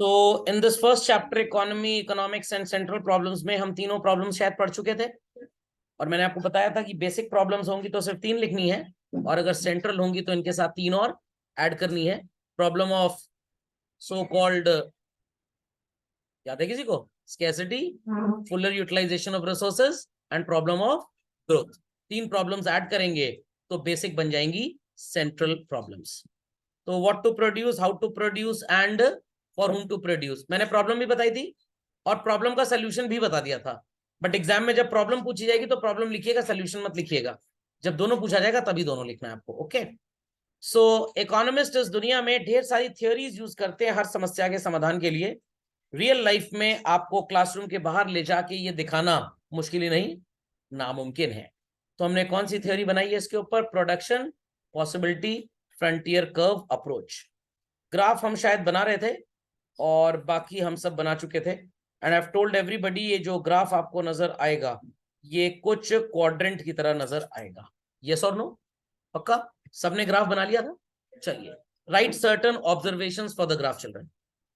तो in this first chapter economy, economics and central problems में हम तीनों प्रॉब्लम्स शायद पढ़ चुके थे, और मैंने आपको बताया था कि बेसिक प्रॉब्लम्स होंगी तो सिर्फ 3 लिखनी है, और अगर सेंट्रल होंगी तो इनके साथ 3 और ऐड करनी है। प्रॉब्लम ऑफ सो कॉल्ड, याद है किसी को, scarcity, fuller utilization of resources and problem of growth. 3 problems add करेंगे तो बेसिक बन जाएंगी सेंट्रल प्रॉब्लम्स। तो what to produce, how to produce and for whom to produce, मैंने प्रॉब्लम भी बताई थी और प्रॉब्लम का सोल्यूशन भी बता दिया था। बट एग्जाम में जब प्रॉब्लम पूछी जाएगी तो प्रॉब्लम लिखिएगा, सोल्यूशन मत लिखिएगा। जब दोनों पूछा जाएगा तभी दोनों लिखना है आपको। ओके, सो इकोनॉमिस्ट इस दुनिया में ढेर सारी थियोरीज यूज करते हैं हर समस्या के समाधान के लिए। रियल लाइफ में आपको क्लासरूम के बाहर ले जाके ये दिखाना मुश्किल ही नहीं, नामुमकिन है। तो हमने कौन सी थ्योरी बनाई है इसके ऊपर? Production possibility frontier curve approach. Graph हम शायद बना रहे थे और बाकी हम सब बना चुके थे। And I have told everybody, ये जो ग्राफ आपको नजर आएगा ये कुछ क्वाड्रेंट की तरह नजर आएगा। यस और नो? पक्का सबने ग्राफ बना लिया था? चलिए, right certain observations for the graph children.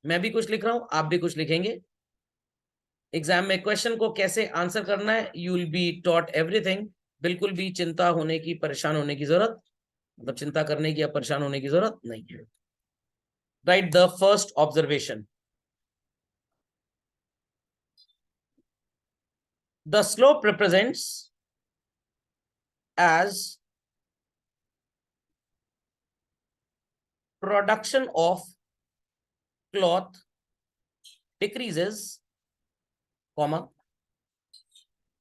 मैं भी कुछ लिख रहा हूं, आप भी कुछ लिखेंगे। एग्जाम में क्वेश्चन को कैसे आंसर करना है, you will be taught everything. बिल्कुल भी चिंता होने की, परेशान होने की जरूरत, मतलब चिंता करने की या परेशान होने की जरूरत नहीं है। Right the first observation. The slope represents as production of cloth decreases, comma,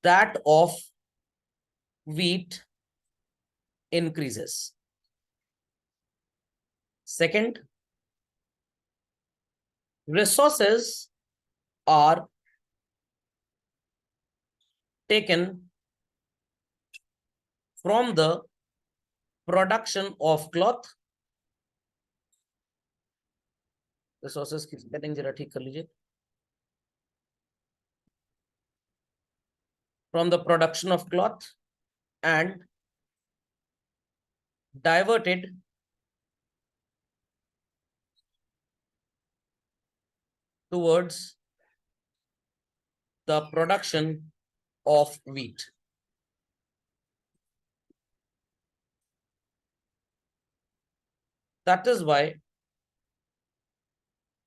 that of wheat increases. Second, resources are taken from the production of cloth. Resources की स्पेलिंग जरा ठीक कर लीजिए। From the production of cloth and diverted towards the production of wheat. That is why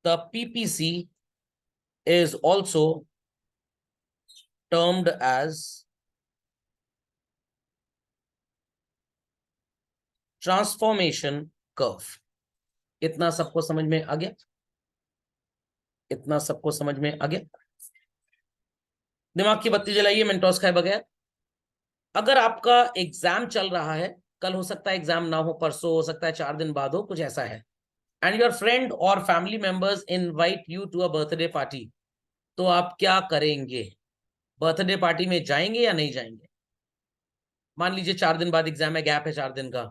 the PPC is also termed as transformation curve. इतना सबको समझ में आ गया? इतना सबको समझ में आ गया? दिमाग की बत्ती जलाइए मेंटोस खाए बगैर। अगर आपका एग्जाम चल रहा है, कल हो सकता है एग्जाम ना हो, परसों हो सकता है, 4 दिन बाद हो, कुछ ऐसा है, एंड योर फ्रेंड और family members invite you to a birthday party, तो आप क्या करेंगे? बर्थडे पार्टी में जाएंगे या नहीं जाएंगे? मान लीजिए 4 दिन बाद एग्जाम है, गैप है 4 दिन का,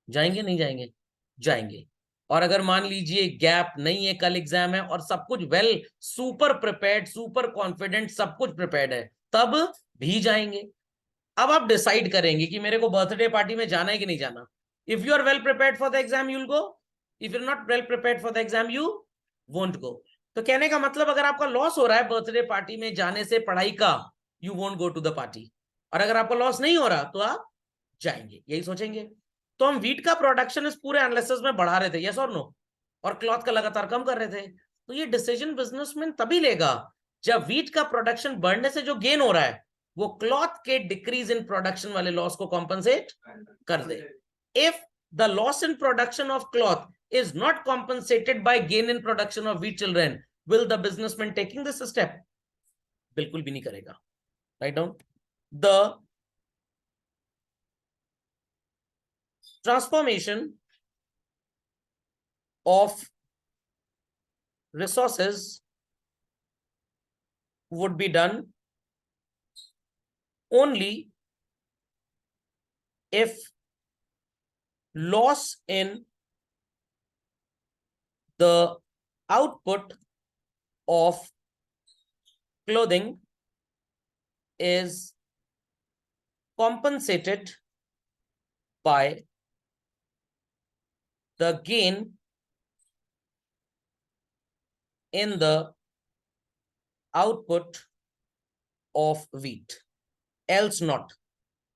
जाएंगे नहीं जाएंगे? जाएंगे। और अगर मान लीजिए गैप नहीं है, कल एग्जाम है और सब कुछ well, super prepared, super confident, सब कुछ प्रिपेयर्ड है, तब भी जाएंगे। अब आप डिसाइड करेंगे कि मेरे को बर्थडे पार्टी में जाना है कि नहीं जाना। If you are well prepared for the exam you will go, if you are not well prepared for the exam you won't go. तो कहने का मतलब, अगर आपका लॉस हो रहा है बर्थडे पार्टी में जाने से पढ़ाई का, you won't go to the party, और अगर आपका लॉस नहीं हो रहा तो आप जाएंगे। यही सोचेंगे। तो हम वीट का प्रोडक्शन इस पूरे एनालिसिस में बढ़ा रहे थे, यस और नो, और क्लॉथ का लगातार कम कर रहे थे। तो ये डिसीजन बिजनेसमैन तभी लेगा जब वीट का प्रोडक्शन बढ़ने से जो गेन हो रहा है वो क्लॉथ के डिक्रीज इन प्रोडक्शन वाले लॉस को कॉम्पनसेट कर दे। If the loss in production of cloth is not compensated by gain in production of wheat children, will the businessman taking this step? बिल्कुल भी नहीं करेगा। Write down the transformation of resources would be done only if loss in the output of clothing is compensated by the gain in the output of wheat, else not.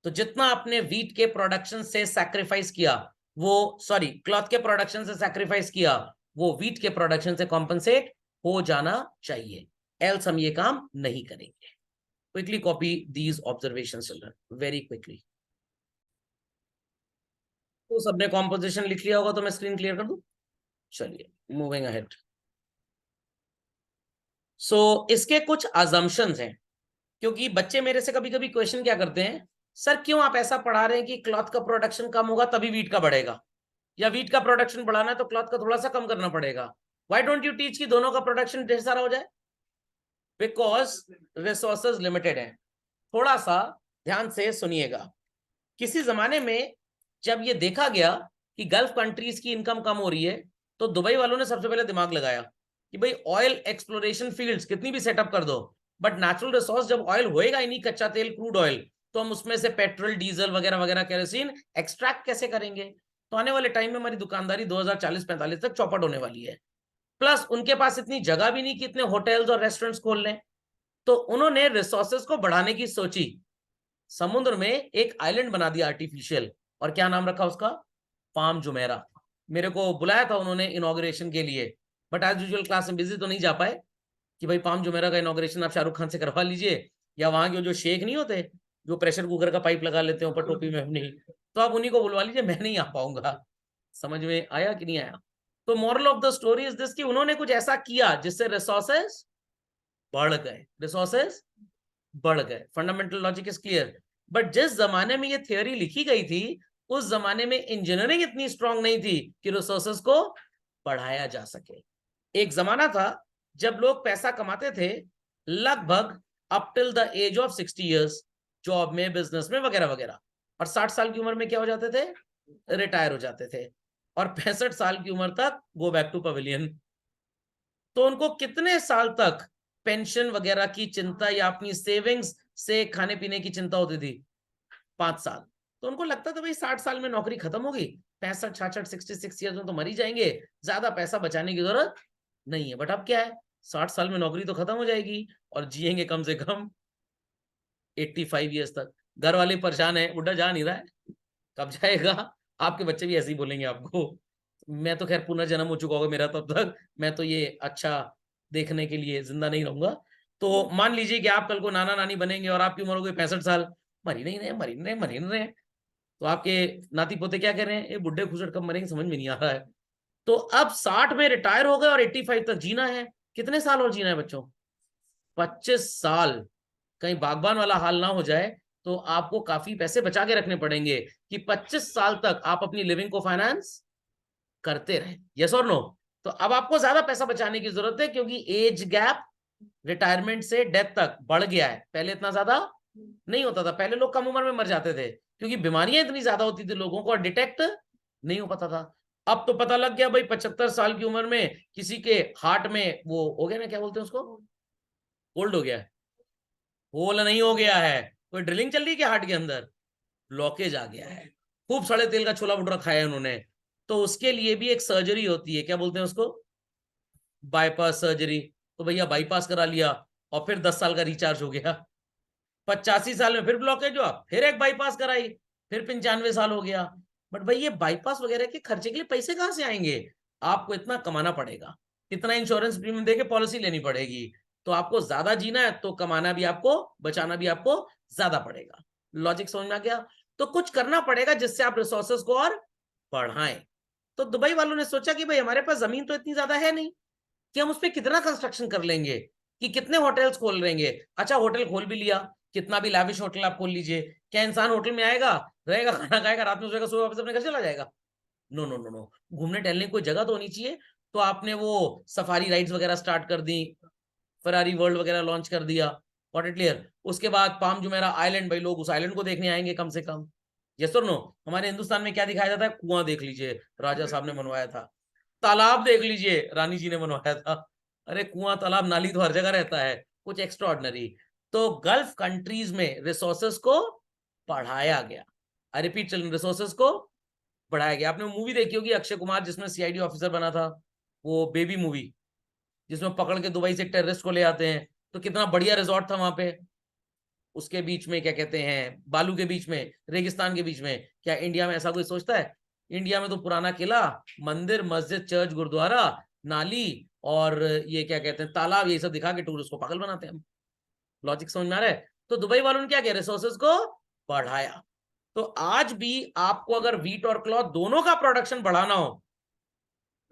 तो जितना आपने wheat के production से sacrifice किया, वो sorry cloth के production से sacrifice किया, वो व्हीट के प्रोडक्शन से कॉम्पनसेट हो जाना चाहिए, एल्स हम ये काम नहीं करेंगे। Quickly copy these observations children, very quickly. तो सबने कॉम्पोजिशन लिख लिया होगा तो मैं स्क्रीन क्लियर कर दूं। चलिए मूविंग अहेड। सो इसके कुछ अजम्पशंस हैं, क्योंकि बच्चे मेरे से कभी कभी क्वेश्चन क्या करते हैं, सर क्यों आप ऐसा पढ़ा रहे हैं कि क्लॉथ का प्रोडक्शन कम होगा तभी वीट का बढ़ेगा, या वीट का प्रोडक्शन बढ़ाना है तो क्लॉथ का थोड़ा सा कम करना पड़ेगा। व्हाई डोंट यू टीच कि दोनों का प्रोडक्शन ढेर सारा हो जाए? बिकॉज रिसोर्सेज लिमिटेड है। थोड़ा सा ध्यान से सुनिएगा। किसी जमाने में जब ये देखा गया कि गल्फ कंट्रीज की इनकम कम हो रही है, तो दुबई वालों ने सबसे पहले दिमाग लगाया कि भाई ऑयल एक्सप्लोरेशन फील्ड्स कितनी भी सेटअप कर दो, बट नेचुरल रिसोर्स जब ऑयल होएगा ही नहीं, कच्चा तेल क्रूड ऑयल, तो हम उसमें से पेट्रोल डीजल वगैरह वगैरह केरोसिन एक्सट्रैक्ट कैसे करेंगे? तो आने वाले टाइम में हमारी दुकानदारी 2040-45 तक चौपट होने वाली है। प्लस उनके पास इतनी जगह भी नहीं कि इतने होटल्स और रेस्टोरेंट्स खोल लें, तो उन्होंने रिसोर्सेज को बढ़ाने की सोची। समुद्र में एक आइलैंड बना दिया आर्टिफिशियल, और क्या नाम रखा उसका? Palm Jumeirah. मेरे को बुलाया था उन्होंने इनॉग्रेशन के लिए, बट एज यूजुअल क्लास में बिजी तो नहीं जा पाए कि भाई पाम जुमेरा का इनॉग्रेशन आप शाहरुख खान से करवा लीजिए, या वहां के जो शेख नहीं होते जो प्रेशर कुकर का पाइप लगा लेते हैं ऊपर टोपी में अपनी, तो आप उन्हीं को बुलवा लीजिए, मैं नहीं आ पाऊंगा। समझ में आया कि नहीं आया? तो moral of the story is this कि उन्होंने कुछ ऐसा किया जिससे रिसोर्सेज बढ़ गए, रिसोर्सेज बढ़ गए। Fundamental logic is clear. But जिस जमाने में ये थियोरी लिखी गई थी, उस जमाने में इंजीनियरिंग इतनी स्ट्रांग नहीं थी कि रिसोर्सेज को बढ़ाया जा सके। एक जमाना था जब लोग पैसा कमाते थे लगभग up till the age of 60 years, job में, बिजनेस में वगैरह वगैरह, और 60 साल की उम्र में क्या हो जाते थे? रिटायर हो जाते थे, और 65 साल की उम्र तक गो बैक टू पवेलियन। तो उनको कितने साल तक पेंशन वगैरह की चिंता या अपनी सेविंग्स से खाने पीने की चिंता होती थी? 5 साल। तो उनको लगता था भाई 60 साल में नौकरी खत्म होगी, 65, 66, 66 ईयर्स में तो मर ही जाएंगे, ज्यादा पैसा बचाने की जरूरत नहीं है। बट अब क्या है, 60 साल में नौकरी तो खत्म हो जाएगी और जिएंगे कम से कम 85 years तक। घर वाले परेशान है, बुढ़ा जा नहीं रहा है, कब जाएगा? आपके बच्चे भी ऐसे ही बोलेंगे आपको। मैं तो खैर पुनर्जन्म हो चुका होगा मेरा तब तक, मैं तो ये अच्छा देखने के लिए जिंदा नहीं रहूंगा। तो मान लीजिए कि आप कल को नाना नानी बनेंगे और आपकी उम्र हो गई 65 साल, मरी नहीं रहे, मरी नहीं रहे, मरी नहीं रहे, तो आपके नाती पोते क्या कह रहे हैं, ये बुढ़े खुसड़ कब मरेंगे, समझ में नहीं आ रहा है। तो अब 60 में रिटायर हो गए और 85 तक जीना है। कितने साल और जीना है बच्चों? 25 साल। कहीं बागबान वाला हाल ना हो जाए तो आपको काफी पैसे बचा के रखने पड़ेंगे कि 25 साल तक आप अपनी लिविंग को फाइनेंस करते रहे। यस और नो? तो अब आपको ज्यादा पैसा बचाने की जरूरत है, क्योंकि एज गैप रिटायरमेंट से डेथ तक बढ़ गया है। पहले इतना ज्यादा नहीं होता था, पहले लोग कम उम्र में मर जाते थे क्योंकि बीमारियां इतनी ज्यादा होती थी लोगों को और डिटेक्ट नहीं हो पाता था। अब तो पता लग गया भाई 75 साल की उम्र में किसी के हार्ट में वो हो गया ना, क्या बोलते हैं उसको, कोल्ड हो गया है, होल नहीं हो गया है, कोई ड्रिलिंग चल रही है क्या हार्ट के अंदर, ब्लॉकेज आ गया है, खूब सड़े तेल का छोला भटूरा खाया है उन्होंने, तो उसके लिए भी एक सर्जरी होती है, क्या बोलते हैं उसको, बाईपास सर्जरी। तो भैया बाईपास करा लिया और फिर 10 साल का रिचार्ज हो गया, 85 साल में फिर ब्लॉकेज हुआ, फिर एक बाईपास कराई, फिर 95 साल हो गया। बट भाई ये बाईपास वगैरह के खर्चे के लिए पैसे कहां से आएंगे? आपको इतना कमाना पड़ेगा, इतना इंश्योरेंस प्रीमियम देके पॉलिसी लेनी पड़ेगी, तो आपको ज्यादा जीना है तो कमाना भी आपको, बचाना भी आपको ज्यादा पड़ेगा। लॉजिक समझ में आ गया? तो कुछ करना पड़ेगा जिससे आप रिसोर्सेज को और बढ़ाएं। तो दुबई वालों ने सोचा कि भाई हमारे पास जमीन तो इतनी ज्यादा है नहीं कि हम उस पर कितना कंस्ट्रक्शन कर लेंगे, कि कितने होटल्स खोल लेंगे। अच्छा होटल खोल भी लिया, कितना भी लाविश होटल आप खोल लीजिए, क्या इंसान होटल में आएगा, रहेगा, खाना खाएगा, रात में सोएगा, सुबह वापस अपने घर चला जाएगा? नो नो नो नो, घूमने टहलने की कोई जगह तो होनी चाहिए। तो आपने वो सफारी राइड्स वगैरह स्टार्ट कर दी, फरारी वर्ल्ड वगैरह लॉन्च कर दिया, गॉट इट क्लियर? उसके बाद पाम जुमेरा आइलैंड, भाई लोग उस आइलैंड को देखने आएंगे कम से कम। यस और नो? हमारे हिंदुस्तान में क्या दिखाया जाता है, कुआं देख लीजिए राजा साहब ने बनवाया था, तालाब देख लीजिए रानी जी ने बनवाया था, अरे कुआं तालाब नाली तो हर जगह रहता है, कुछ एक्स्ट्रा ऑर्डिनरी। तो गल्फ कंट्रीज में रिसोर्सेस को बढ़ाया गया, आई रिपीट चिल्ड्रन, रिसोर्सेस को बढ़ाया गया। आपने मूवी देखी होगी अक्षय कुमार जिसमें सीआईडी ऑफिसर बना था, वो बेबी मूवी, जिसमें पकड़ के दुबई से टेररिस्ट को ले आते हैं, तो कितना बढ़िया रिजॉर्ट था वहां पे, उसके बीच में क्या कहते हैं, बालू के बीच में, रेगिस्तान के बीच में। क्या इंडिया में ऐसा कोई सोचता है? इंडिया में तो पुराना किला, मंदिर, मस्जिद, चर्च, गुरुद्वारा, नाली और ये क्या कहते हैं, तालाब, ये सब दिखा के टूरिस्ट को पागल बनाते हैं हम। लॉजिक समझ में आ रहा है? तो दुबई वालों ने क्या किया, रिसोर्सेज को बढ़ाया। तो आज भी आपको अगर व्हीट और क्लॉथ दोनों का प्रोडक्शन बढ़ाना हो,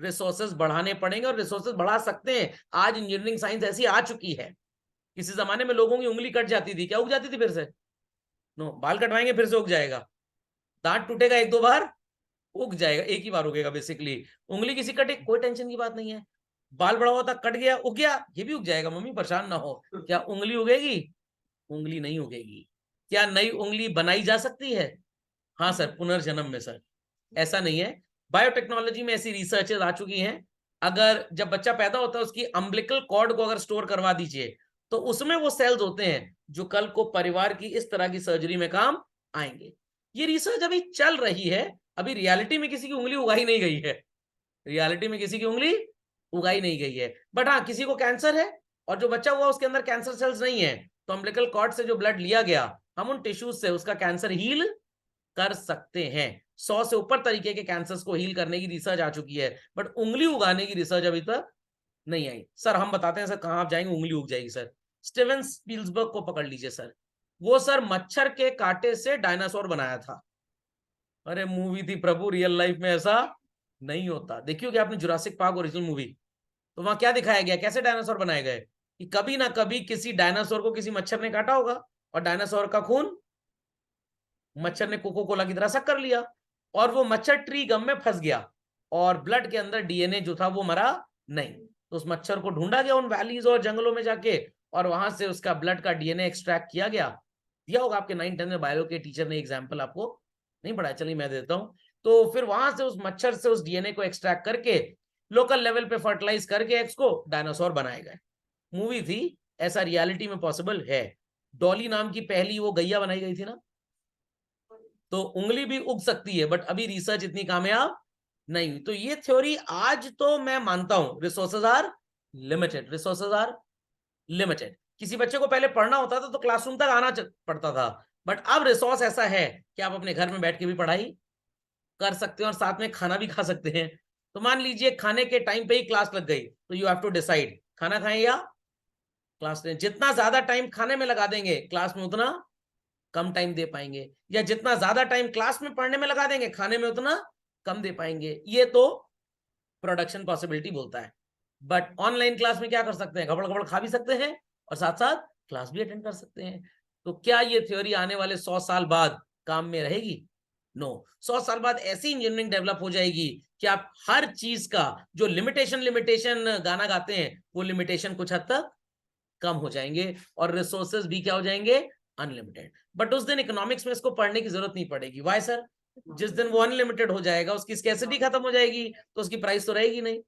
रिसोर्सेज बढ़ाने पड़ेंगे, और रिसोर्सेज बढ़ा सकते हैं। आज इंजीनियरिंग साइंस ऐसी आ चुकी है। किसी जमाने में लोगों की उंगली कट जाती थी, क्या उग जाती थी फिर से? नो, बाल कटवाएंगे फिर से उग जाएगा। दांत टूटेगा एक दो बार, उग जाएगा, एक ही बार उगेगा बेसिकली। उंगली किसी कटे, कोई टेंशन की बात नहीं है। बाल बड़ा हुआ था, कट गया, उग गया, ये भी उग जाएगा, मम्मी परेशान ना हो। क्या उंगली उगेगी? उंगली नहीं उगेगी। क्या नई उंगली बनाई जा सकती है? हाँ सर, पुनर्जन्म में सर। ऐसा नहीं है, बायोटेक्नोलॉजी में ऐसी रिसर्चेस आ चुकी हैं। अगर जब बच्चा पैदा होता है, उसकी अम्बिलिकल कॉर्ड को अगर स्टोर करवा दीजिए, तो उसमें वो सेल्स होते हैं जो कल को परिवार की इस तरह की सर्जरी में काम आएंगे। ये रिसर्च अभी चल रही है, अभी रियलिटी में किसी की उंगली उगाई नहीं गई है। रियलिटी में किसी की उंगली उगाई नहीं गई है। बट हाँ, किसी को कैंसर है और जो बच्चा हुआ उसके अंदर कैंसर सेल्स नहीं है, तो अम्बिलिकल कॉर्ड से जो ब्लड लिया गया, हम उन टिश्यूज से उसका कैंसर हील कर सकते हैं। 100 से ऊपर तरीके के कैंसर्स को हील करने की रिसर्च आ चुकी है, बट उंगली उगाने की रिसर्च अभी तक नहीं आई। सर हम बताते हैं सर, कहां आप जाएंगे उंगली उग जाएगी सर? स्टीवन स्पील्सबर्ग को पकड़ लीजिए सर, वो सर मच्छर के कांटे से डायनासोर बनाया था। अरे मूवी थी प्रभु, रियल लाइफ में ऐसा नहीं होता। देखियो कि आपने जुरासिक पार्क ओरिजिनल मूवी, तो वहां क्या दिखाया गया, कैसे डायनासोर बनाए गए, कि कभी ना कभी किसी डायनासोर को किसी मच्छर ने काटा होगा, और डायनासोर का खून मच्छर ने कोको कोला की तरह शक कर लिया, और वो मच्छर ट्री गम में फंस गया, और ब्लड के अंदर डीएनए जो था वो मरा नहीं। तो उस मच्छर को ढूंढा गया उन वैलीज और जंगलों में जाके, और वहां से उसका ब्लड का डीएनए एक्सट्रैक्ट किया गया। दिया होगा आपके 9th-10th में बायो के टीचर ने एग्जाम्पल, आपको नहीं पढ़ाया, चलिए मैं देता हूं। तो फिर वहां से उस मच्छर से उस डीएनए को एक्सट्रैक्ट करके लोकल लेवल पे फर्टिलाइज करके एक्स को डायनासोर बनाए गए। मूवी थी, ऐसा रियलिटी में पॉसिबल है। डॉली नाम की पहली वो गैया बनाई गई थी ना। तो उंगली भी उग सकती है, बट अभी रिसर्च इतनी कामयाब नहीं हुई। तो ये थ्योरी आज तो मैं मानता हूं, resources are limited, resources are limited. किसी बच्चे को पहले पढ़ना होता था तो क्लासरूम तक आना पड़ता था, बट अब रिसोर्स ऐसा है कि आप अपने घर में बैठ के भी पढ़ाई कर सकते हैं और साथ में खाना भी खा सकते हैं। तो मान लीजिए खाने के टाइम पे ही क्लास लग गई, तो यू हैव टू डिसाइड खाना खाएं या क्लास लें। जितना ज्यादा टाइम खाने में लगा देंगे, क्लास में उतना कम टाइम दे पाएंगे, या जितना ज्यादा टाइम क्लास में पढ़ने में लगा देंगे, खाने में उतना कम दे पाएंगे। ये तो प्रोडक्शन पॉसिबिलिटी बोलता है। बट ऑनलाइन क्लास में क्या कर सकते हैं, घबड़ घबड़ खा भी सकते हैं और साथ साथ क्लास भी अटेंड कर सकते हैं। तो क्या ये थ्योरी आने वाले 100 साल बाद काम में रहेगी? नो। 100 साल बाद ऐसी इंजीनियरिंग डेवलप हो जाएगी कि आप हर चीज का जो लिमिटेशन लिमिटेशन गाना गाते हैं, वो लिमिटेशन कुछ हद तक कम हो जाएंगे, और रिसोर्सेज भी क्या हो जाएंगे, अनलिमिटेड। बट उस दिन इकोनॉमिक्स में इसको पढ़ने की जरूरत नहीं पड़ेगी। Why sir? जिस दिन वो अनलिमिटेड हो जाएगा, उसकी स्कैसिटी खत्म हो जाएगी, तो उसकी प्राइस तो रहेगी नहीं।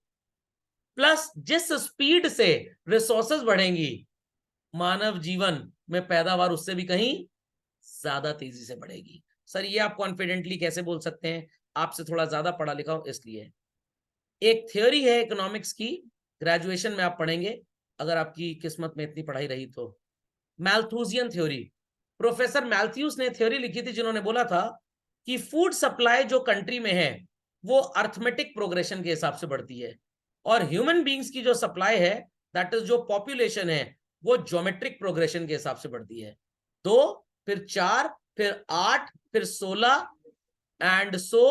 प्लस जिस स्पीड से रिसोर्सेज बढ़ेंगी, मानव जीवन में पैदावार उससे भी कहीं ज्यादा तेजी से बढ़ेगी। सर ये आप कॉन्फिडेंटली कैसे बोल सकते हैं? आपसे थोड़ा ज्यादा पढ़ा लिखा हूं इसलिए। एक थ्योरी है इकोनॉमिक्स की, ग्रेजुएशन में आप पढ़ेंगे अगर आपकी किस्मत में इतनी पढ़ाई रही तो, मैल्थूसियन थ्योरी। प्रोफेसर मैथ्यूस ने थ्योरी लिखी थी, जिन्होंने बोला था कि फूड सप्लाई जो कंट्री में है वो अर्थमेटिक प्रोग्रेशन के हिसाब से बढ़ती है, और ह्यूमन बींग्स की जो सप्लाई है, दैट इज जो पॉपुलेशन है, वो ज्योमेट्रिक प्रोग्रेशन के हिसाब से बढ़ती है। 2, फिर 4, फिर 8, फिर 16 and so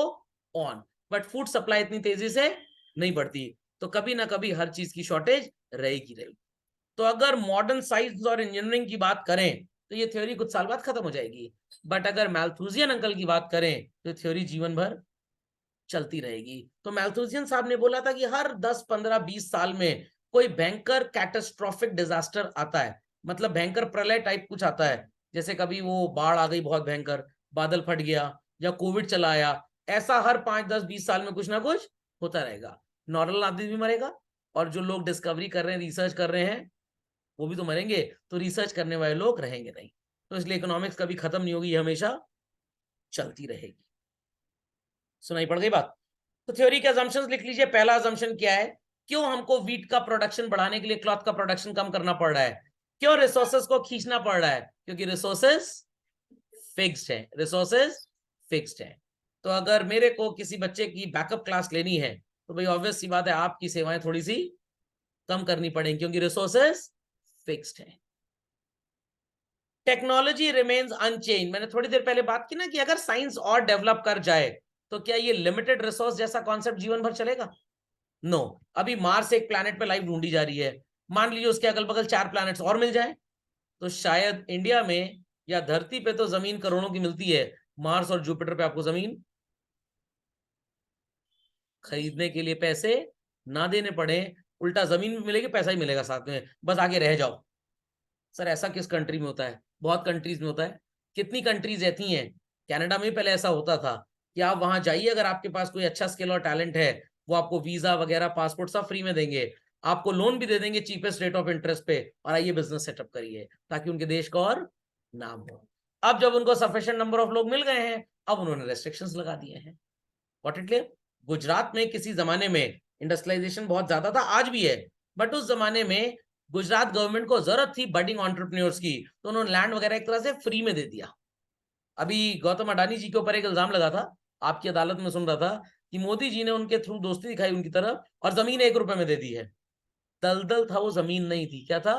on. But food supply इतनी तेजी से नहीं बढ़ती, तो कभी ना कभी हर चीज की शॉर्टेज रहेगी। तो अगर मॉडर्न साइंस और इंजीनियरिंग की बात करें तो ये थ्योरी कुछ साल बाद खत्म हो जाएगी, बट अगर मैल्थूसियन अंकल की बात करें तो थ्योरी जीवन भर चलती रहेगी। तो मैल्थूसियन साहब ने बोला था कि हर 10, 15, 20 साल में कोई भयंकर कैटास्ट्रोफिक डिजास्टर आता है, मतलब भयंकर प्रलय टाइप कुछ आता है। जैसे कभी वो बाढ़ आ गई बहुत भयंकर, बादल फट गया, या कोविड चला आया। ऐसा हर 5, 10, 20 साल में कुछ ना कुछ होता रहेगा। नॉर्मल आदमी भी मरेगा, और जो लोग डिस्कवरी कर रहे हैं, रिसर्च कर रहे हैं, वो भी तो मरेंगे। तो रिसर्च करने वाले लोग रहेंगे नहीं। तो इसलिए इकोनॉमिक्स कभी खत्म नहीं होगी, ये हमेशा चलती रहेगी। सुनाई पड़ गई बात? तो थ्योरी के अजम्पशंस लिख लीजिए। पहला अजम्पशन क्या है क्यों हमको वीट का प्रोडक्शन बढ़ाने के लिए क्लॉथ का प्रोडक्शन कम करना पड़ रहा है? क्यों रिसोर्सेस को खींचना पड़ रहा है? क्योंकि रिसोर्सेस फिक्स्ड है, रिसोर्सेस फिक्स्ड है। तो अगर मेरे को किसी बच्चे की बैकअप क्लास लेनी है तो भाई ऑब्वियस सी बात है आपकी सेवाएं थोड़ी सी कम करनी पड़ेंगी, क्योंकि रिसोर्सेस फिक्स्ड है। Technology remains unchanged. मैंने थोड़ी देर पहले बात की ना कि अगर साइंस और डेवलप कर जाए तो क्या ये लिमिटेड रिसोर्स जैसा कॉन्सेप्ट जीवन भर चलेगा? नो। अभी मार्स एक प्लैनेट पे लाइफ ढूंढी जा रही है, मान लीजिए उसके अगल बगल 4 प्लैनेट्स और मिल जाए तो शायद इंडिया में या धरती पे तो जमीन करोड़ों की मिलती है, मार्स और जुपिटर पे आपको जमीन खरीदने के लिए पैसे ना देने पड़े, उल्टा जमीन भी मिलेगी, पैसा ही मिलेगा साथ में, बस आगे रह जाओ। सर ऐसा किस कंट्री में होता है? बहुत कंट्रीज में होता है। कितनी कंट्रीज ऐसी हैं, कनाडा में पहले ऐसा होता था कि आप वहां जाइए, अगर आपके पास कोई अच्छा स्किल और टैलेंट है वो आपको वीजा वगैरह पासपोर्ट सब फ्री में देंगे, आपको लोन भी दे देंगे चीपेस्ट रेट ऑफ इंटरेस्ट पे, और आइए बिजनेस सेटअप करिए ताकि उनके देश का और नाम हो। अब जब उनको सफिशिएंट नंबर ऑफ लोग मिल गए हैं, अब उन्होंने रेस्ट्रिक्शंस लगा दिए हैं। What it clear? गुजरात में किसी जमाने में इंडस्ट्रियलाइजेशन बहुत ज्यादा था, आज भी है, बट उस जमाने में गुजरात गवर्नमेंट को जरूरत थी बडिंग एंटरप्रेन्योर्स की, तो उन्होंने लैंड वगैरह एक तरह से फ्री में दे दिया। अभी गौतम अडानी जी के ऊपर एक इल्जाम लगा था, आपकी अदालत में सुन रहा था, कि मोदी जी ने उनके थ्रू दोस्ती दिखाई उनकी तरफ और जमीन 1 रुपए में दे दी है। दलदल था वो, जमीन नहीं थी। क्या था?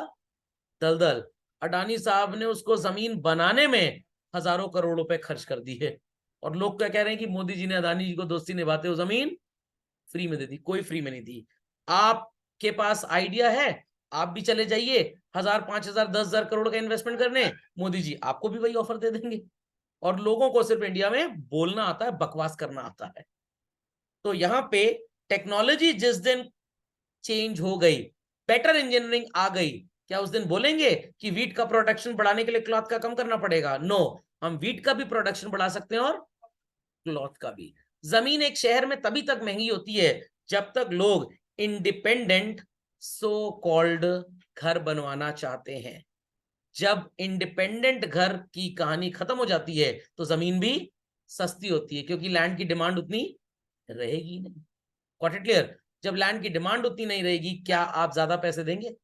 दलदल। अडानी साहब ने उसको जमीन बनाने में हजारों करोड़ रुपए खर्च कर दिए, और लोग क्या कह रहे हैं कि मोदी जी ने अडानी जी को दोस्ती निभाते हुए जमीन फ्री में दे दी। कोई फ्री में नहीं दी। आपके पास आइडिया है, आप भी चले जाइए 1000, 5000, 10,000 करोड़ का इन्वेस्टमेंट करने, मोदी जी आपको भी वही ऑफर दे देंगे। और लोगों को सिर्फ इंडिया में बोलना आता है, बकवास करना आता है। तो यहां पे टेक्नोलॉजी जिस दिन चेंज हो गई, बेटर इंजीनियरिंग आ गई, क्या उस दिन बोलेंगे कि वीट का प्रोडक्शन बढ़ाने के लिए क्लॉथ का कम करना पड़ेगा? नो। हम वीट का भी प्रोडक्शन बढ़ा सकते हैं और क्लॉथ का भी। जमीन एक शहर में तभी तक महंगी होती है जब तक लोग इंडिपेंडेंट सो कॉल्ड घर बनवाना चाहते हैं। जब इंडिपेंडेंट घर की कहानी खत्म हो जाती है तो जमीन भी सस्ती होती है, क्योंकि लैंड की डिमांड उतनी रहेगी नहीं। Got it clear? जब लैंड की डिमांड उतनी नहीं रहेगी, क्या आप ज्यादा पैसे देंगे?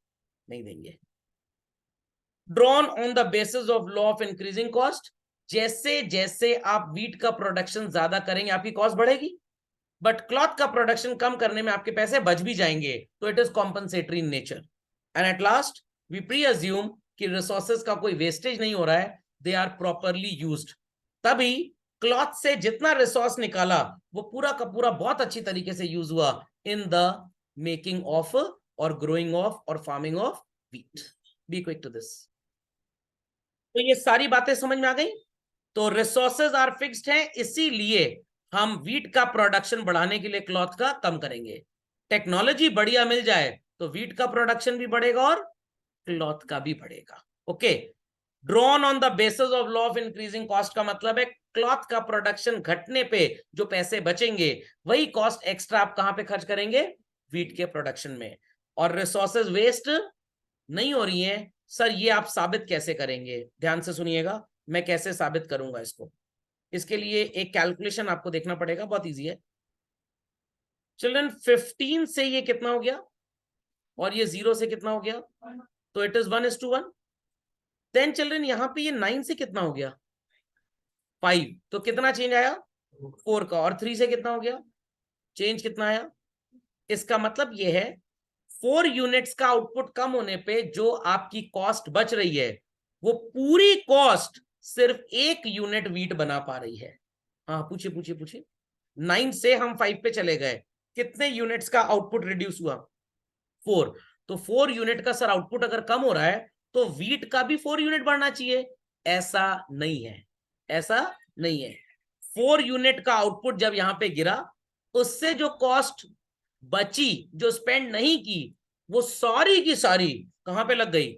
नहीं देंगे। Drawn on the basis of law of increasing cost. जैसे जैसे आप वीट का प्रोडक्शन ज्यादा करेंगे आपकी कॉस्ट बढ़ेगी, बट क्लॉथ का प्रोडक्शन कम करने में आपके पैसे बच भी जाएंगे, तो it is compensatory in nature. And at last we pre assume कि रिसोर्सेज का कोई वेस्टेज नहीं हो रहा है, दे आर प्रॉपरली यूज्ड। तभी क्लॉथ से जितना रिसोर्स निकाला वो पूरा का पूरा बहुत अच्छी तरीके से यूज हुआ इन द मेकिंग ऑफ और ग्रोइंग ऑफ और farming of wheat. Be quick to this. तो ये सारी बातें समझ में आ गई? तो रिसोर्सेज आर फिक्स्ड हैं, इसीलिए हम वीट का प्रोडक्शन बढ़ाने के लिए क्लॉथ का कम करेंगे। टेक्नोलॉजी बढ़िया मिल जाए तो वीट का प्रोडक्शन भी बढ़ेगा और क्लॉथ का भी बढ़ेगा। Okay. Drawn on the basis of law of increasing cost का मतलब है क्लॉथ का प्रोडक्शन घटने पे जो पैसे बचेंगे वही कॉस्ट एक्स्ट्रा आप कहां पे खर्च करेंगे? वीट के प्रोडक्शन में। और रिसोर्सेज वेस्ट नहीं हो रही हैं। सर ये आप साबित कैसे करेंगे? ध्यान से सुनिएगा, मैं कैसे साबित करूंगा इसको। इसके लिए एक कैलकुलेशन आपको देखना पड़ेगा, बहुत इजी है। चिल्ड्रन 15 से ये कितना हो गया और ये 0 से कितना हो गया? तो इट इज 1:1। देन चिल्ड्रन यहां पे ये 9 से कितना हो गया? 5। तो कितना चेंज आया? 4 का। और 3 से कितना हो गया? चेंज कितना आया? इसका मतलब ये है 4 यूनिट्स का आउटपुट कम होने पे जो आपकी कॉस्ट बच रही है वो पूरी कॉस्ट सिर्फ 1 यूनिट वीट बना पा रही है। हाँ पूछिए पूछिए पूछिए। 9 से हम 5 पे चले गए, कितने यूनिट्स का आउटपुट रिड्यूस हुआ? 4। तो 4 यूनिट का सर आउटपुट अगर कम हो रहा है तो वीट का भी 4 यूनिट बढ़ना चाहिए। ऐसा नहीं है, ऐसा नहीं है। 4 यूनिट का आउटपुट जब यहां पे गिरा, उससे जो कॉस्ट बची, जो स्पेंड नहीं की, वो सारी की सारी कहां पे लग गई?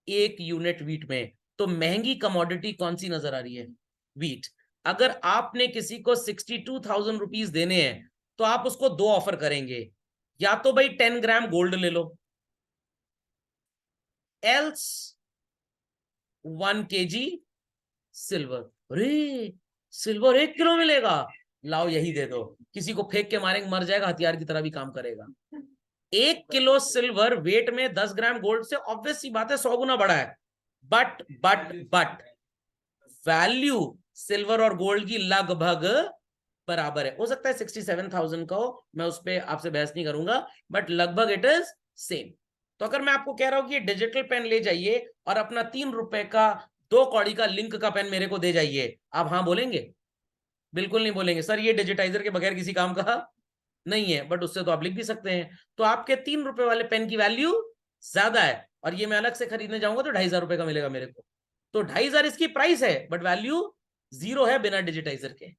1 यूनिट वीट में। तो महंगी कमोडिटी कौन सी नजर आ रही है? वीट। अगर आपने किसी को 62,000 रुपीज देने हैं तो आप उसको 2 ऑफर करेंगे, या तो भाई 10 ग्राम गोल्ड ले लो, एल्स 1 kg सिल्वर। अरे सिल्वर 1 किलो मिलेगा, लाओ यही दे दो। किसी को फेंक के मारेंगे, मर जाएगा, हथियार की तरह भी काम करेगा। 1 किलो सिल्वर वेट में 10 ग्राम गोल्ड से ऑब्वियस सी बात है 100 गुना बड़ा है, बट वैल्यू सिल्वर और गोल्ड की लगभग बराबर है। हो सकता है 67,000 का हो, मैं उस पर आपसे बहस नहीं करूंगा, बट लगभग इट इज सेम। तो अगर मैं आपको कह रहा हूं कि डिजिटल पेन ले जाइए और अपना 3 रुपए का 2 कौड़ी का लिंक का पेन मेरे को दे जाइए, आप हाँ बोलेंगे? बिल्कुल नहीं बोलेंगे, सर ये डिजिटाइजर के बगैर किसी काम का नहीं है, बट उससे तो आप लिख भी सकते हैं। तो आपके 3 रुपए वाले पेन की वैल्यू ज्यादा है, और ये मैं अलग से खरीदने जाऊंगा तो 2,500 रुपए का मिलेगा मेरे को। तो 2,500 इसकी प्राइस है, बट वैल्यू 0 है बिना डिजिटाइजर के।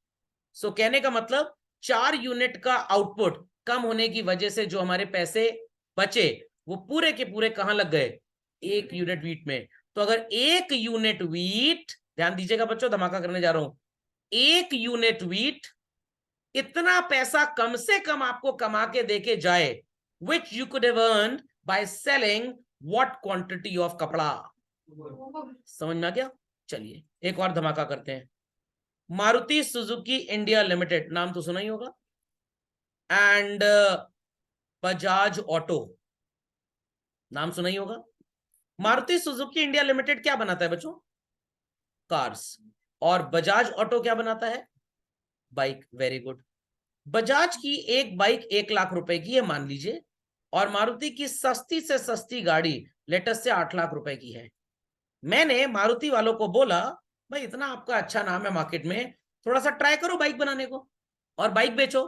सो कहने का मतलब 4 यूनिट का आउटपुट कम होने की वजह से जो हमारे पैसे बचे वो पूरे के पूरे कहां लग गए? 1 यूनिट वीट में। तो अगर 1 यूनिट वीट, ध्यान दीजिएगा बच्चों, धमाका करने जा रहा हूं, 1 यूनिट वीट इतना पैसा कम से कम आपको कमा के देके जाए, which you could have earned by selling what quantity of कपड़ा। समझ में आ गया? चलिए एक और धमाका करते हैं। मारुति सुजुकी इंडिया लिमिटेड, नाम तो सुना ही होगा, एंड बजाज ऑटो, नाम सुना ही होगा। मारुति सुजुकी इंडिया लिमिटेड क्या बनाता है बच्चों? कार्स। और बजाज ऑटो क्या बनाता है? बाइक। Very good. बजाज की एक बाइक 1 लाख रुपए की है मान लीजिए, और मारुति की सस्ती से सस्ती गाड़ी लेटेस्ट से 8 लाख रुपए की है। मैंने मारुति वालों को बोला, भाई इतना आपका अच्छा नाम है मार्केट में, थोड़ा सा ट्राई करो बाइक बनाने को और बाइक बेचो।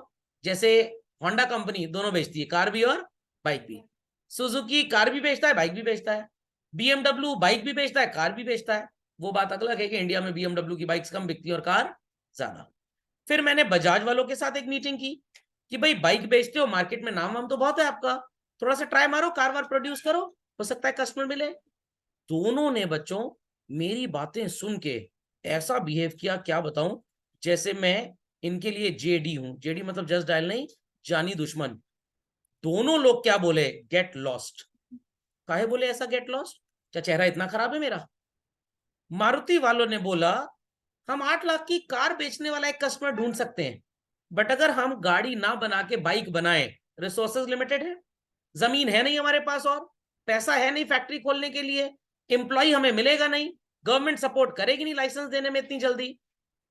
जैसे होंडा कंपनी दोनों बेचती है, कार भी और बाइक भी। सुजुकी कार भी बेचता है, बाइक भी बेचता है। बीएमडब्ल्यू बाइक भी बेचता है, कार भी बेचता है। वो बात अलग है कि इंडिया में बीएमडब्ल्यू की बाइक्स कम बिकती है और कार ज्यादा। फिर मैंने बजाज वालों के साथ एक मीटिंग की कि भाई बाइक बेचते हो, मार्केट में नाम वाम तो बहुत है आपका, थोड़ा सा ट्राई मारो, कार वार प्रोड्यूस करो, हो सकता है कस्टमर मिले। दोनों ने बच्चों मेरी बातें सुन के ऐसा बिहेव किया, क्या बताऊं, जैसे मैं इनके लिए जेडी हूं। जेडी मतलब जस्ट डायल नहीं, जानी दुश्मन। दोनों लोग क्या बोले? Get lost. काहे बोले ऐसा गेट लॉस्ट? क्या चेहरा इतना खराब है मेरा? मारुति वालों ने बोला हम 8 लाख की कार बेचने वाला एक कस्टमर ढूंढ सकते हैं, बट अगर हम गाड़ी ना बना के बाइक बनाए, रिसोर्सेज लिमिटेड है, जमीन है नहीं हमारे पास, और पैसा है नहीं फैक्ट्री खोलने के लिए, एम्प्लॉय हमें मिलेगा नहीं, गवर्नमेंट सपोर्ट करेगी नहीं लाइसेंस देने में इतनी जल्दी,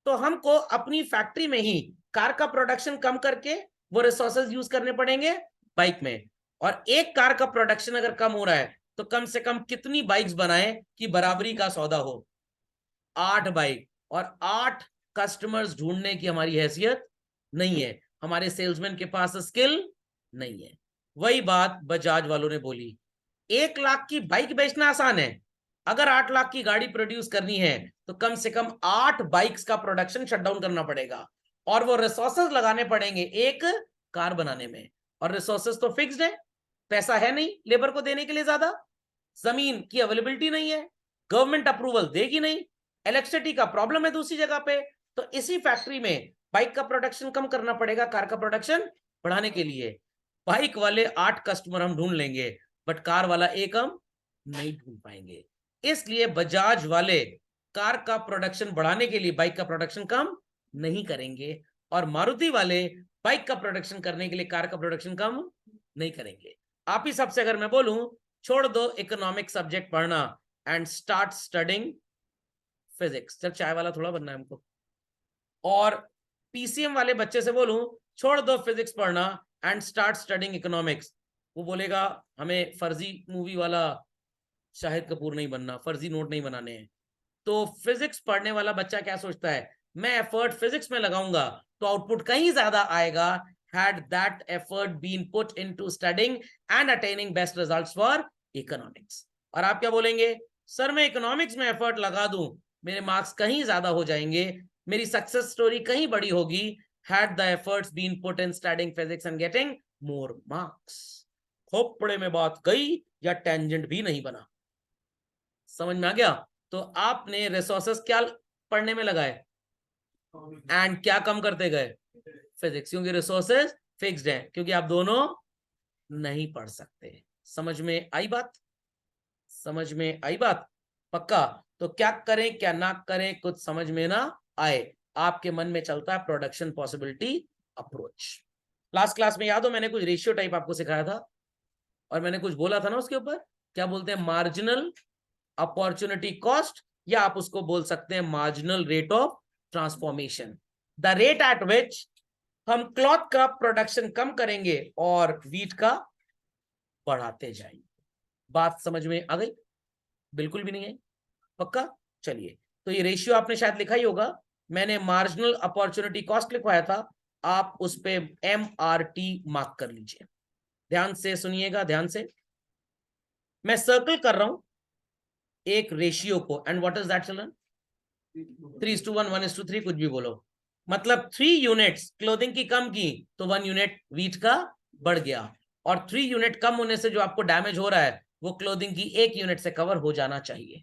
तो हमको अपनी फैक्ट्री में ही कार का प्रोडक्शन कम करके वो रिसोर्सेज यूज करने पड़ेंगे बाइक में। और एक कार का प्रोडक्शन अगर कम हो रहा है तो कम से कम कितनी बाइक्स बनाए कि बराबरी का सौदा हो? 8 बाइक। और 8 कस्टमर्स ढूंढने की हमारी हैसियत नहीं है, हमारे सेल्समैन के पास स्किल नहीं है। वही बात बजाज वालों ने बोली, 1 लाख की बाइक बेचना आसान है, अगर 8 लाख की गाड़ी प्रोड्यूस करनी है तो कम से कम 8 बाइक्स का प्रोडक्शन शटडाउन करना पड़ेगा, और वो रिसोर्सेज लगाने पड़ेंगे एक कार बनाने में। और रिसोर्सेज तो फिक्स्ड है, पैसा है नहीं लेबर को देने के लिए ज्यादा, जमीन की अवेलेबिलिटी नहीं है, गवर्नमेंट अप्रूवल देगी नहीं, इलेक्ट्रिसिटी का प्रॉब्लम है दूसरी जगह पे। तो इसी फैक्ट्री में बाइक का प्रोडक्शन कम करना पड़ेगा कार का प्रोडक्शन बढ़ाने के लिए। बाइक वाले 8 कस्टमर हम ढूंढ लेंगे, बट कार वाला एक हम नहीं ढूंढ पाएंगे। इसलिए बजाज वाले कार का प्रोडक्शन बढ़ाने के लिए बाइक का प्रोडक्शन कम नहीं करेंगे, और मारुति वाले बाइक का प्रोडक्शन करने के लिए कार का प्रोडक्शन कम नहीं करेंगे। आप ही सबसे अगर मैं बोलूं छोड़ दो इकोनॉमिक सब्जेक्ट पढ़ना एंड स्टार्ट स्टडिंग फिजिक्स, जब चाय वाला थोड़ा बनना है हमको, और पीसीएम वाले बच्चे से बोलूं छोड़ दो फिजिक्स पढ़ना एंड स्टार्ट स्टडिंग इकोनॉमिक्स, वो बोलेगा हमें फर्जी मूवी वाला शाहिद कपूर नहीं बनना, फर्जी नोट नहीं बनाने हैं। तो फिजिक्स पढ़ने वाला बच्चा क्या सोचता है, मैं एफर्ट फिजिक्स में लगाऊंगा तो आउटपुट कहीं ज्यादा आएगा, had that effort been put into studying and attaining best results for economics। और आप क्या बोलेंगे, सर मैं इकोनॉमिक्स में एफर्ट लगा दूं, मेरे मार्क्स कहीं ज्यादा हो जाएंगे, मेरी सक्सेस स्टोरी कहीं बड़ी होगी, had the efforts been put in studying physics and getting more marks। Khopde में बात गई या टेंजेंट भी नहीं बना? समझ में आ गया? तो आपने रिसोर्सेस क्या पढ़ने में लगाए एंड क्या कम करते गए? फिजिक्स, क्योंकि रिसोर्सेज फिक्स्ड है, क्योंकि आप दोनों नहीं पढ़ सकते। समझ में आई बात? समझ में आई बात? पक्का? तो क्या करें क्या ना करें कुछ समझ में ना आए, आपके मन में चलता है production possibility approach. Last class में याद हो मैंने कुछ रेशियो टाइप आपको सिखाया था, और मैंने कुछ बोला था ना उसके ऊपर, क्या बोलते हैं, मार्जिनल अपॉर्चुनिटी कॉस्ट, या आप उसको बोल सकते हैं marginal rate of transformation, the rate at विच हम क्लॉथ का प्रोडक्शन कम करेंगे और व्हीट का बढ़ाते जाएंगे। बात समझ में आ गई? बिल्कुल भी नहीं है? पक्का? चलिए, तो ये रेशियो आपने शायद लिखा ही होगा, मैंने मार्जिनल अपॉर्चुनिटी कॉस्ट लिखवाया था, आप उस पे MRT मार्क कर लीजिए। ध्यान से सुनिएगा, ध्यान से, मैं सर्कल कर रहा हूं एक रेशियो को, and what is that children? 3:1, 1:3, कुछ भी बोलो, मतलब 3 यूनिट्स क्लोथिंग की कम की तो 1 यूनिट व्हीट का बढ़ गया, और 3 यूनिट कम होने से जो आपको डैमेज हो रहा है वो क्लोथिंग की 1 यूनिट से कवर हो जाना चाहिए।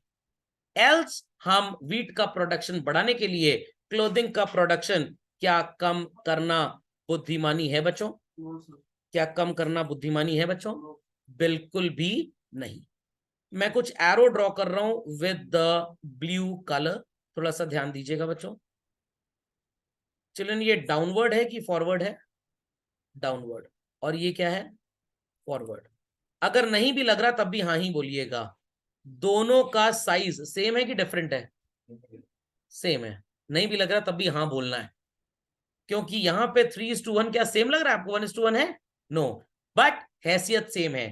एल्स हम व्हीट का प्रोडक्शन बढ़ाने के लिए क्लोथिंग का प्रोडक्शन क्या कम करना बुद्धिमानी है बच्चों? क्या कम करना बुद्धिमानी है बच्चों? बिल्कुल भी नहीं। मैं कुछ एरो ड्रॉ कर रहा हूं विद द ब्लू कलर, थोड़ा सा ध्यान दीजिएगा बच्चों। चिल्ड्रन, ये डाउनवर्ड है कि फॉरवर्ड है? डाउनवर्ड। और ये क्या है? फॉरवर्ड। अगर नहीं भी लग रहा तब भी हाँ ही बोलिएगा। दोनों का साइज सेम है कि डिफरेंट है? सेम है। नहीं भी लग रहा तब भी हाँ बोलना है, क्योंकि यहां पे 3:1 क्या सेम लग रहा है आपको 1:1 है? नो, बट हैसियत सेम है।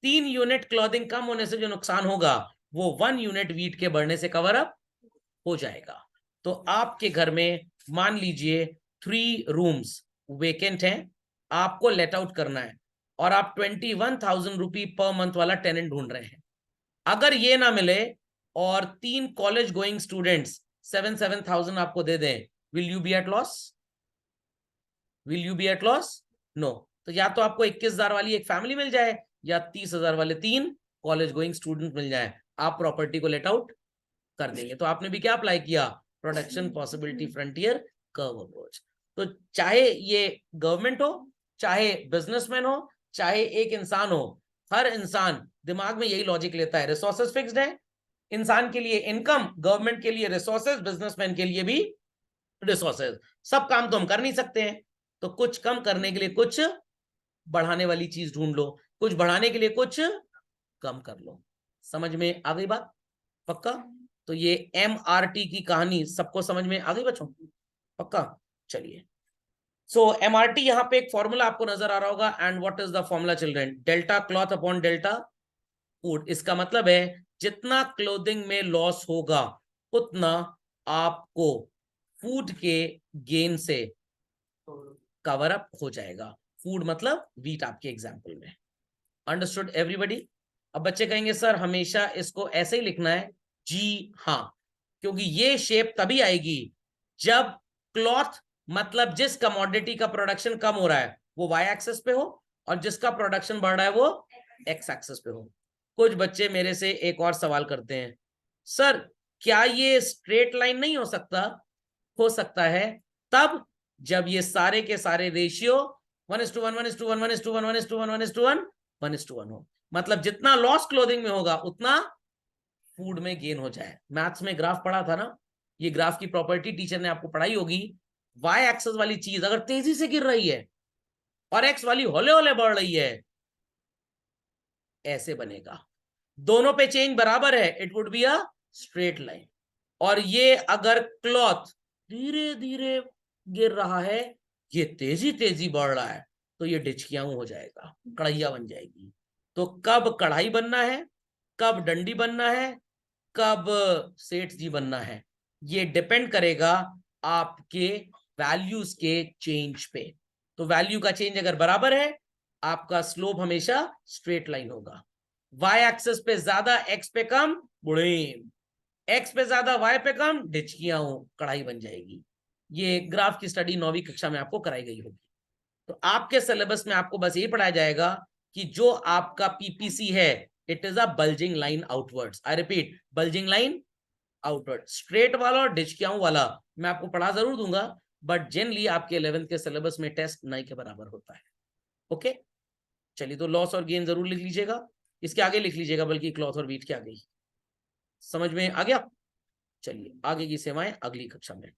3 यूनिट क्लॉथिंग कम होने से जो नुकसान होगा वो 1 यूनिट व्हीट के बढ़ने से कवर अप हो जाएगा। तो आपके घर में मान लीजिए 3 रूम्स वेकेंट हैं, आपको लेट आउट करना है, और आप 21,000 रुपी पर मंथ वाला टेनेंट ढूंढ रहे हैं। अगर ये ना मिले और 3 कॉलेज गोइंग स्टूडेंट्स 7,000 आपको दे दें, will you be at loss? Will you be at loss? No. तो या तो आपको 21,000 वाली एक फैमिली मिल जाए, या 30,000 वाले 3 कॉलेज गोइंग स्टूडेंट मिल जाए, आप प्रॉपर्टी को लेट आउट कर देंगे। तो आपने भी क्या अप्लाई किया? Production possibility frontier curve approach. तो चाहे ये गवर्नमेंट हो, चाहे बिजनेसमैन हो, चाहे एक इंसान हो, हर इंसान दिमाग में यही लॉजिक लेता है, रिसोर्सेज फिक्स्ड है, इंसान के लिए इनकम, गवर्नमेंट के लिए रिसोर्सेज, बिजनेसमैन के लिए भी रिसोर्सेज, सब काम तो हम कर नहीं सकते हैं, तो कुछ कम करने के लिए कुछ बढ़ाने वाली चीज ढूंढ लो, कुछ बढ़ाने के लिए कुछ कम कर लो। समझ में आ गई बात? पक्का? तो ये MRT की कहानी सबको समझ में आ गई बच्चों? पक्का? चलिए, सो MRT यहां पे एक फॉर्मूला आपको नजर आ रहा होगा, and what is the formula children? Delta cloth upon delta food. इसका मतलब है जितना क्लोथिंग में लॉस होगा उतना आपको फूड के गेन से कवर अप हो जाएगा। फूड मतलब व्हीट आपके एग्जाम्पल में। Understood everybody? अब बच्चे कहेंगे सर हमेशा इसको ऐसे ही लिखना है? जी हाँ, क्योंकि ये शेप तभी आएगी जब क्लॉथ मतलब जिस कमोडिटी का प्रोडक्शन कम हो रहा है वो वाई एक्सिस पे हो, और जिसका प्रोडक्शन बढ़ रहा है वो एक्स एक्सिस पे हो। कुछ बच्चे मेरे से एक और सवाल करते हैं, सर क्या ये स्ट्रेट लाइन नहीं हो सकता? हो सकता है, तब जब ये सारे के सारे रेशियो 1:1, 1:1, 1:1, 1:1, 1:1, 1:1 हो। मतलब जितना लॉस क्लोथिंग में होगा उतना फूड में गेन हो जाए। मैथ्स में ग्राफ पढ़ा था ना, ये ग्राफ की प्रॉपर्टी टीचर ने आपको पढ़ाई होगी। वाई एक्सेस वाली चीज अगर तेजी से गिर रही है और एक्स वाली हौले हौले बढ़ रही है, ऐसे बनेगा। दोनों पे चेंज बराबर है, it would be a straight line. और ये अगर क्लॉथ धीरे धीरे गिर रहा है, ये तेजी तेजी बढ़ रहा है, तो ये डिचकियां हो जाएगा, कढ़ैया बन जाएगी। तो कब कढ़ाई बनना है, कब डंडी बनना है, कब सेठ जी बनना है, ये डिपेंड करेगा आपके वैल्यूज के चेंज पे। तो वैल्यू का चेंज अगर बराबर है, आपका स्लोप हमेशा स्ट्रेट लाइन होगा। वाई एक्सिस पे ज्यादा, एक्स पे कम, बुढ़ेम। एक्स पे ज्यादा, वाई पे कम, डिचकियां हो, कढ़ाई बन जाएगी। ये ग्राफ की स्टडी 9वीं कक्षा में आपको कराई गई होगी। तो आपके सिलेबस में आपको बस यही पढ़ाया जाएगा कि जो आपका पीपीसी है, it is a bulging line outwards. I repeat, bulging line outward. Straight वाला और डिचकियां वाला मैं आपको पढ़ा जरूर दूंगा, बट जनरली आपके 11th के सिलेबस में टेस्ट नहीं के बराबर होता है। ओके, चलिए, तो लॉस और गेन जरूर लिख लीजिएगा, इसके आगे लिख लीजिएगा, बल्कि क्लॉथ और बीट के आगे ही। समझ में आ गया? चलिए, आगे की सेवाएं अगली कक्षा में।